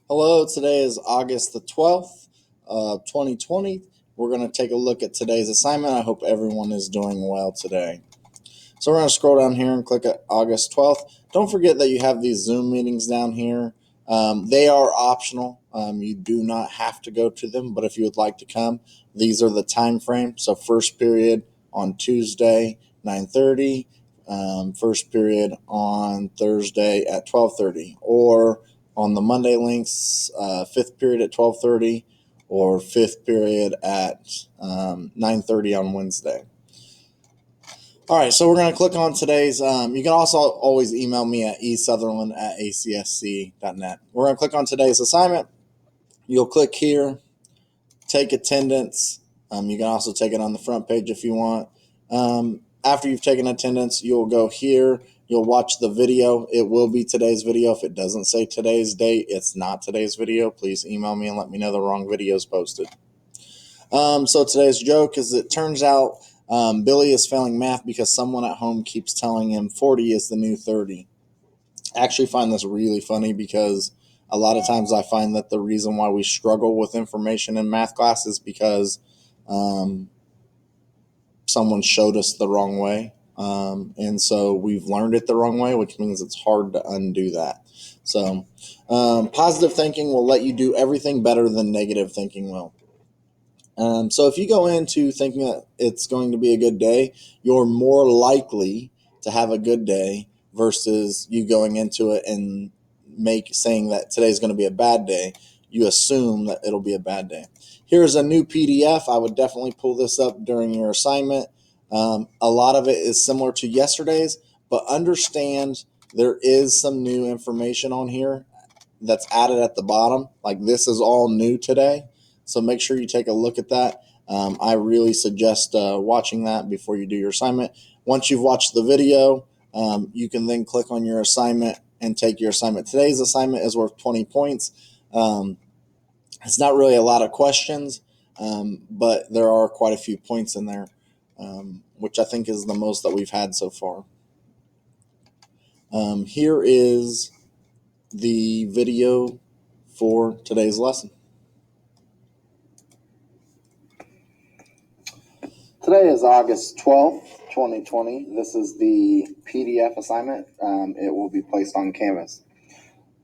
Hello, today is August the 12th, 2020. We're going to take a look at today's assignment. I hope everyone is doing well today. So we're going to scroll down here and click at August 12th. Don't forget that you have these Zoom meetings down here. They are optional. You do not have to go to them, but if you would like to come, these are the time frame. So first period on Tuesday, 9:30. First period on Thursday at 12:30, or on the Monday links, fifth period at 12:30, or fifth period at 9:30 on Wednesday. All right, so we're going to click on today's. You can also always email me at esutherland@acsc.net. We're going to click on today's assignment. You'll click here, take attendance. You can also take it on the front page if you want. After you've taken attendance, you'll go here. You'll watch the video. It will be today's video. If it doesn't say today's date, it's not today's video. Please email me and let me know the wrong video is posted. So today's joke is, it turns out Billy is failing math because someone at home keeps telling him 40 is the new 30. I actually find this really funny because a lot of times I find that the reason why we struggle with information in math class is because someone showed us the wrong way. And so we've learned it the wrong way, which means it's hard to undo that. So positive thinking will let you do everything better than negative thinking will. So if you go into thinking that it's going to be a good day, you're more likely to have a good day versus you going into it and saying that today's going to be a bad day. You assume that it'll be a bad day. Here's a new PDF. I would definitely pull this up during your assignment. A lot of it is similar to yesterday's, but understand there is some new information on here that's added at the bottom. Like, this is all new today. So make sure you take a look at that. I really suggest watching that before you do your assignment. Once you've watched the video, you can then click on your assignment and take your assignment. Today's assignment is worth 20 points. It's not really a lot of questions, but there are quite a few points in there, which I think is the most that we've had so far. Here is the video for today's lesson. Today is August 12th, 2020. This is the PDF assignment. It will be placed on Canvas.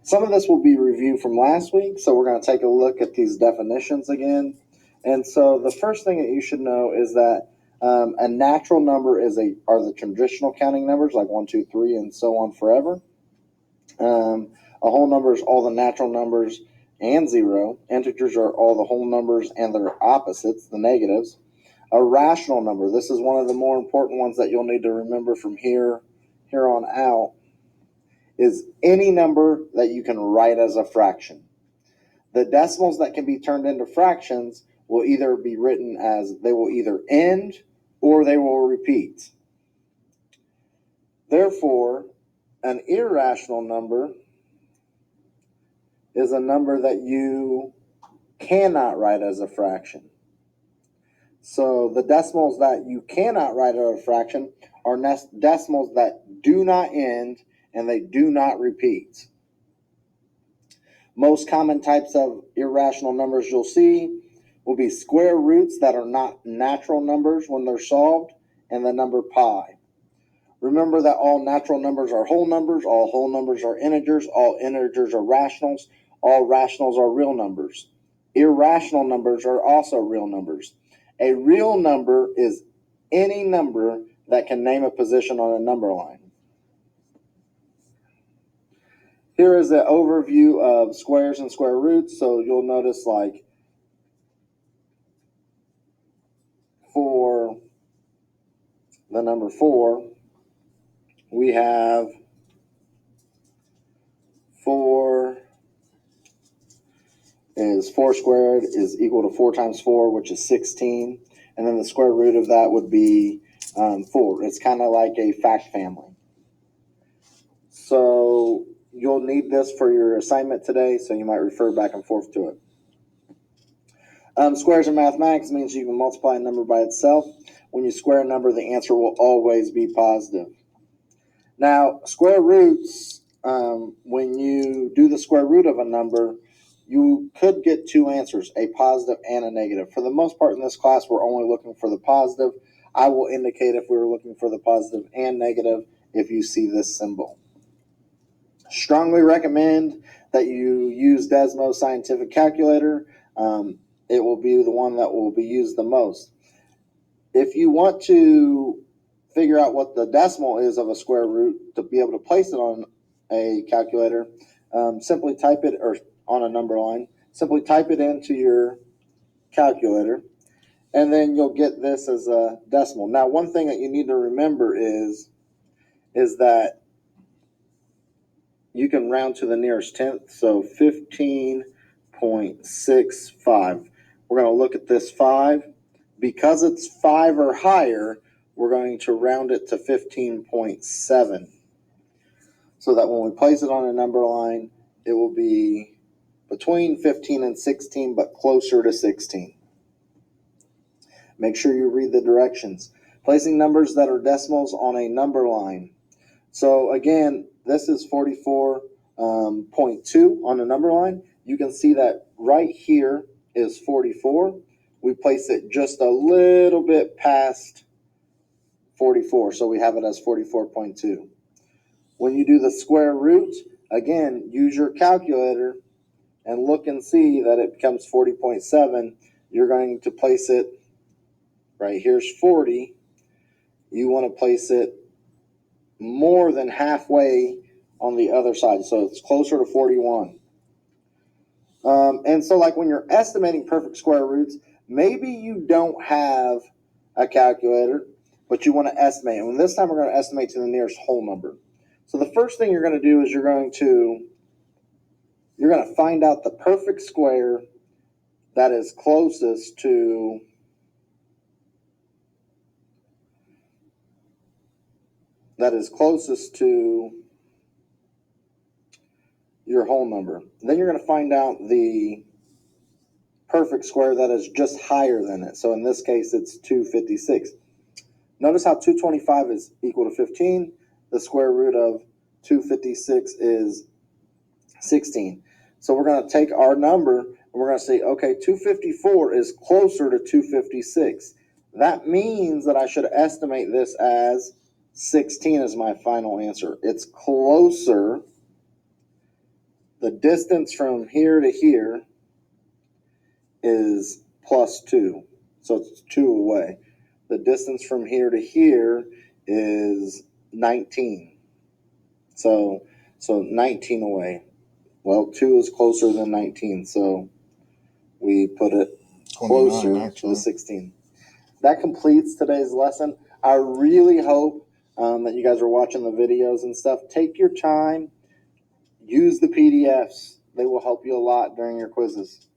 Some of this will be reviewed from last week, so we're going to take a look at these definitions again. And so the first thing that you should know is that a natural number are the traditional counting numbers, like 1, 2, 3, and so on forever. A whole number is all the natural numbers and 0. Integers are all the whole numbers and their opposites, the negatives. A rational number, this is one of the more important ones that you'll need to remember from here on out, is any number that you can write as a fraction. The decimals that can be turned into fractions will either be written as, they will either end or they will repeat. Therefore, an irrational number is a number that you cannot write as a fraction. So the decimals that you cannot write as a fraction are decimals that do not end and they do not repeat. Most common types of irrational numbers you'll see will be square roots that are not natural numbers when they're solved, and the number pi. Remember that all natural numbers are whole numbers, all whole numbers are integers, all integers are rationals, all rationals are real numbers. Irrational numbers are also real numbers. A real number is any number that can name a position on a number line. Here is the overview of squares and square roots. So you'll notice, like, for the number 4, we have 4 squared is equal to 4 times 4, which is 16. And then the square root of that would be 4. It's kind of like a fact family. So you'll need this for your assignment today, so you might refer back and forth to it. Squares in mathematics means you can multiply a number by itself. When you square a number, the answer will always be positive. Now, square roots, when you do the square root of a number, you could get two answers, a positive and a negative. For the most part in this class, we're only looking for the positive. I will indicate if we were looking for the positive and negative if you see this symbol. Strongly recommend that you use Desmo Scientific Calculator. It will be the one that will be used the most. If you want to figure out what the decimal is of a square root to be able to place it on a calculator, simply type it, or on a number line, simply type it into your calculator, and then you'll get this as a decimal. Now, one thing that you need to remember is that you can round to the nearest tenth, so 15.65. We're going to look at this 5. Because it's 5 or higher, we're going to round it to 15.7. So that when we place it on a number line, it will be between 15 and 16, but closer to 16. Make sure you read the directions. Placing numbers that are decimals on a number line. So again, this is 44.2 on the number line. You can see that right here is 44. We place it just a little bit past 44, so we have it as 44.2. When you do the square root, again, use your calculator and look and see that it becomes 40.7. You're going to place it, right here's 40. You want to place it more than halfway on the other side, so it's closer to 41. And so like when you're estimating perfect square roots, maybe you don't have a calculator, but you want to estimate. And this time we're going to estimate to the nearest whole number. So the first thing you're going to do is you're going to find out the perfect square that is closest to your whole number. Then you're going to find out the perfect square that is just higher than it. So in this case, it's 256. Notice how 225 is equal to 15. The square root of 256 is 16. So we're going to take our number and we're going to say, okay, 254 is closer to 256. That means that I should estimate this as 16 as my final answer. It's closer. The distance from here to here is plus 2. So it's 2 away. The distance from here to here is 19. So 19 away. Well, 2 is closer than 19, so we put it closer to the 16. That completes today's lesson. I really hope that you guys are watching the videos and stuff. Take your time. Use the PDFs. They will help you a lot during your quizzes.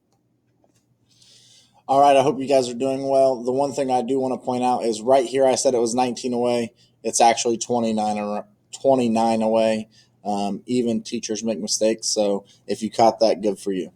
All right, I hope you guys are doing well. The one thing I do want to point out is right here I said it was 19 away. It's actually 29 away. Even teachers make mistakes, so if you caught that, good for you.